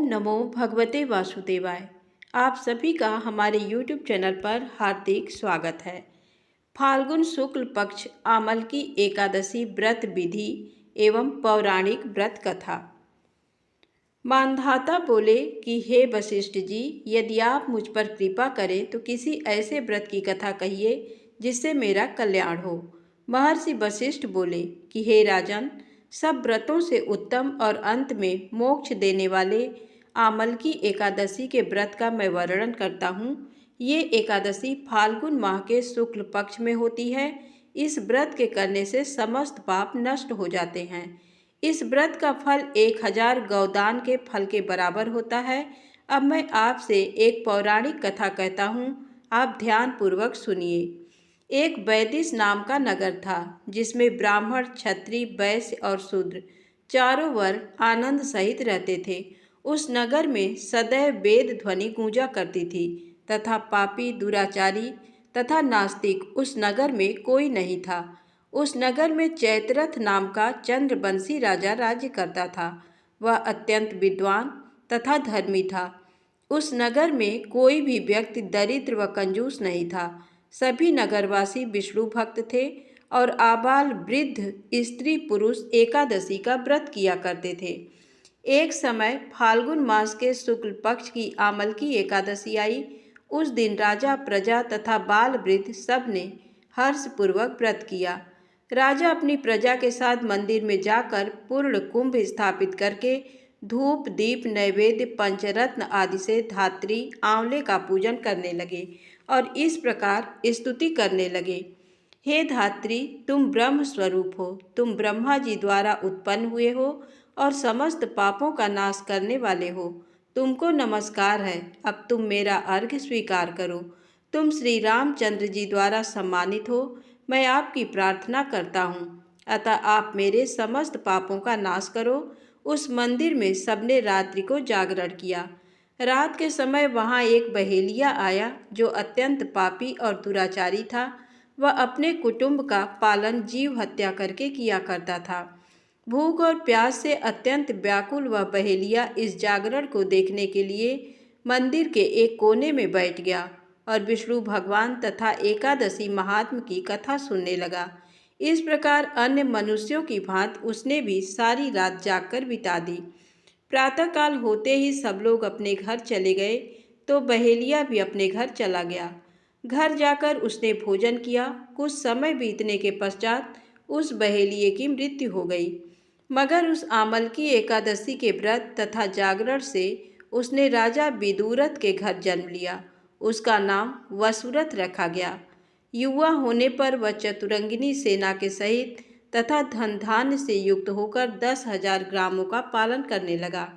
नमो भगवते वासुदेवाय। आप सभी का हमारे YouTube चैनल पर हार्दिक स्वागत है। फाल्गुन शुक्ल पक्ष आमल की एकादशी व्रत विधि एवं पौराणिक व्रत कथा। मानधाता बोले कि हे वशिष्ठ जी, यदि आप मुझ पर कृपा करें तो किसी ऐसे व्रत की कथा कहिए जिससे मेरा कल्याण हो। महर्षि वशिष्ठ बोले कि हे राजन, सब व्रतों से उत्तम और अंत में मोक्ष देने वाले आमल की एकादशी के व्रत का मैं वर्णन करता हूँ। ये एकादशी फाल्गुन माह के शुक्ल पक्ष में होती है। इस व्रत के करने से समस्त पाप नष्ट हो जाते हैं। इस व्रत का फल 1000 गौदान के फल के बराबर होता है। अब मैं आपसे एक पौराणिक कथा कहता हूँ, आप ध्यान पूर्वक सुनिए। एक वैदिश नाम का नगर था जिसमें ब्राह्मण, क्षत्रिय, वैश्य और शूद्र चारों वर्ग आनंद सहित रहते थे। उस नगर में सदैव वेद ध्वनि गूंजा करती थी तथा पापी, दुराचारी तथा नास्तिक उस नगर में कोई नहीं था। उस नगर में चैत्ररथ नाम का चंद्रवंशी राजा राज्य करता था। वह अत्यंत विद्वान तथा धर्मी था। उस नगर में कोई भी व्यक्ति दरिद्र व कंजूस नहीं था। सभी नगरवासी विष्णु भक्त थे और आबाल वृद्ध स्त्री पुरुष एकादशी का व्रत किया करते थे। एक समय फाल्गुन मास के शुक्ल पक्ष की आमल की एकादशी आई। उस दिन राजा, प्रजा तथा बाल वृद्ध सब ने हर्षपूर्वक व्रत किया। राजा अपनी प्रजा के साथ मंदिर में जाकर पूर्ण कुंभ स्थापित करके धूप, दीप, नैवेद्य, पंचरत्न आदि से धात्री, आंवले का पूजन करने लगे और इस प्रकार स्तुति करने लगे। हे धात्री, तुम ब्रह्म स्वरूप हो, तुम ब्रह्मा जी द्वारा उत्पन्न हुए हो और समस्त पापों का नाश करने वाले हो। तुमको नमस्कार है, अब तुम मेरा अर्घ्य स्वीकार करो। तुम श्री रामचंद्र जी द्वारा सम्मानित हो, मैं आपकी प्रार्थना करता हूँ, अतः आप मेरे समस्त पापों का नाश करो। उस मंदिर में सबने रात्रि को जागरण किया। रात के समय वहाँ एक बहेलिया आया जो अत्यंत पापी और दुराचारी था। वह अपने कुटुंब का पालन जीव हत्या करके किया करता था। भूख और प्यास से अत्यंत व्याकुल वह बहेलिया इस जागरण को देखने के लिए मंदिर के एक कोने में बैठ गया और विष्णु भगवान तथा एकादशी महात्म की कथा सुनने लगा। इस प्रकार अन्य मनुष्यों की भांति उसने भी सारी रात जागकर बिता दी। प्रातःकाल होते ही सब लोग अपने घर चले गए तो बहेलिया भी अपने घर चला गया। घर जाकर उसने भोजन किया। कुछ समय बीतने के पश्चात उस बहेलिये की मृत्यु हो गई। मगर उस आमल की एकादशी के व्रत तथा जागरण से उसने राजा विदुरथ के घर जन्म लिया। उसका नाम वसुरथ रखा गया। युवा होने पर वह चतुरंगिनी सेना के सहित तथा धन धान्य से युक्त होकर 10,000 ग्रामों का पालन करने लगा।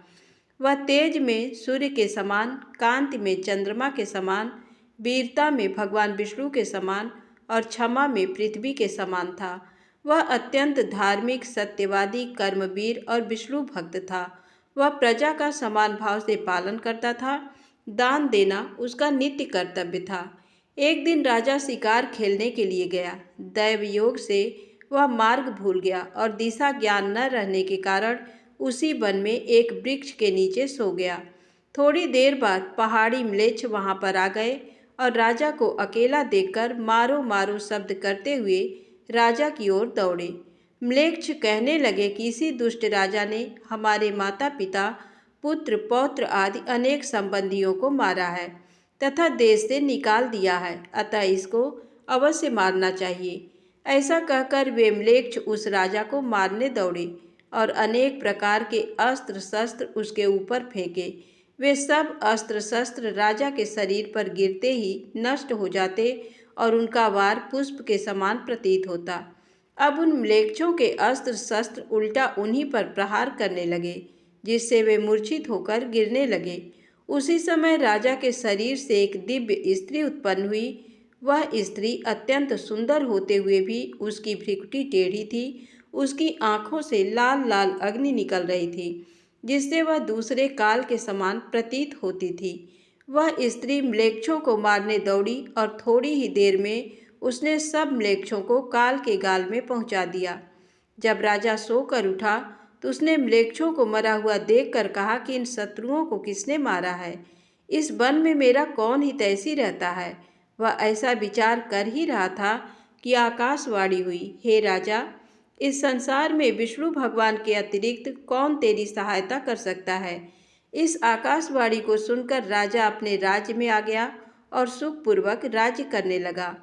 वह तेज में सूर्य के समान, कांति में चंद्रमा के समान, वीरता में भगवान विष्णु के समान और क्षमा में पृथ्वी के समान था। वह अत्यंत धार्मिक, सत्यवादी, कर्मवीर और विष्णु भक्त था। वह प्रजा का समान भाव से पालन करता था। दान देना उसका नित्य कर्तव्य था। एक दिन राजा शिकार खेलने के लिए गया। दैव योग से वह मार्ग भूल गया और दिशा ज्ञान न रहने के कारण उसी वन में एक वृक्ष के नीचे सो गया। थोड़ी देर बाद पहाड़ी म्लेच्छ वहां पर आ गए और राजा को अकेला देखकर मारो मारो शब्द करते हुए राजा की ओर दौड़े। म्लेच्छ कहने लगे कि इसी दुष्ट राजा ने हमारे माता पिता, पुत्र, पौत्र आदि अनेक संबंधियों को मारा है तथा देश से निकाल दिया है, अतः इसको अवश्य मारना चाहिए। ऐसा कहकर वे म्लेच्छ उस राजा को मारने दौड़े और अनेक प्रकार के अस्त्र शस्त्र उसके ऊपर फेंके। वे सब अस्त्र शस्त्र राजा के शरीर पर गिरते ही नष्ट हो जाते और उनका वार पुष्प के समान प्रतीत होता। अब उन म्लेच्छों के अस्त्र शस्त्र उल्टा उन्हीं पर प्रहार करने लगे, जिससे वे मूर्छित होकर गिरने लगे। उसी समय राजा के शरीर से एक दिव्य स्त्री उत्पन्न हुई। वह स्त्री अत्यंत सुंदर होते हुए भी उसकी भ्रुकुटी टेढ़ी थी। उसकी आंखों से लाल लाल अग्नि निकल रही थी, जिससे वह दूसरे काल के समान प्रतीत होती थी। वह स्त्री म्लेच्छों को मारने दौड़ी और थोड़ी ही देर में उसने सब म्लेच्छों को काल के गाल में पहुंचा दिया। जब राजा सोकर उठा तो उसने म्लेच्छों को मरा हुआ देखकर कहा कि इन शत्रुओं को किसने मारा है? इस वन में मेरा कौन हितैषी रहता है? वह ऐसा विचार कर ही रहा था कि आकाशवाणी हुई, हे राजा, इस संसार में विष्णु भगवान के अतिरिक्त कौन तेरी सहायता कर सकता है? इस आकाशवाणी को सुनकर राजा अपने राज्य में आ गया और सुखपूर्वक राज्य करने लगा।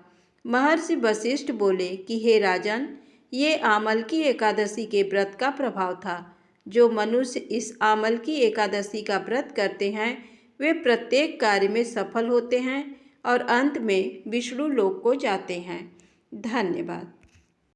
महर्षि वशिष्ठ बोले कि हे राजन, ये आमलकी एकादशी के व्रत का प्रभाव था। जो मनुष्य इस आमलकी एकादशी का व्रत करते हैं वे प्रत्येक कार्य में सफल होते हैं और अंत में विष्णु लोक को जाते हैं। धन्यवाद।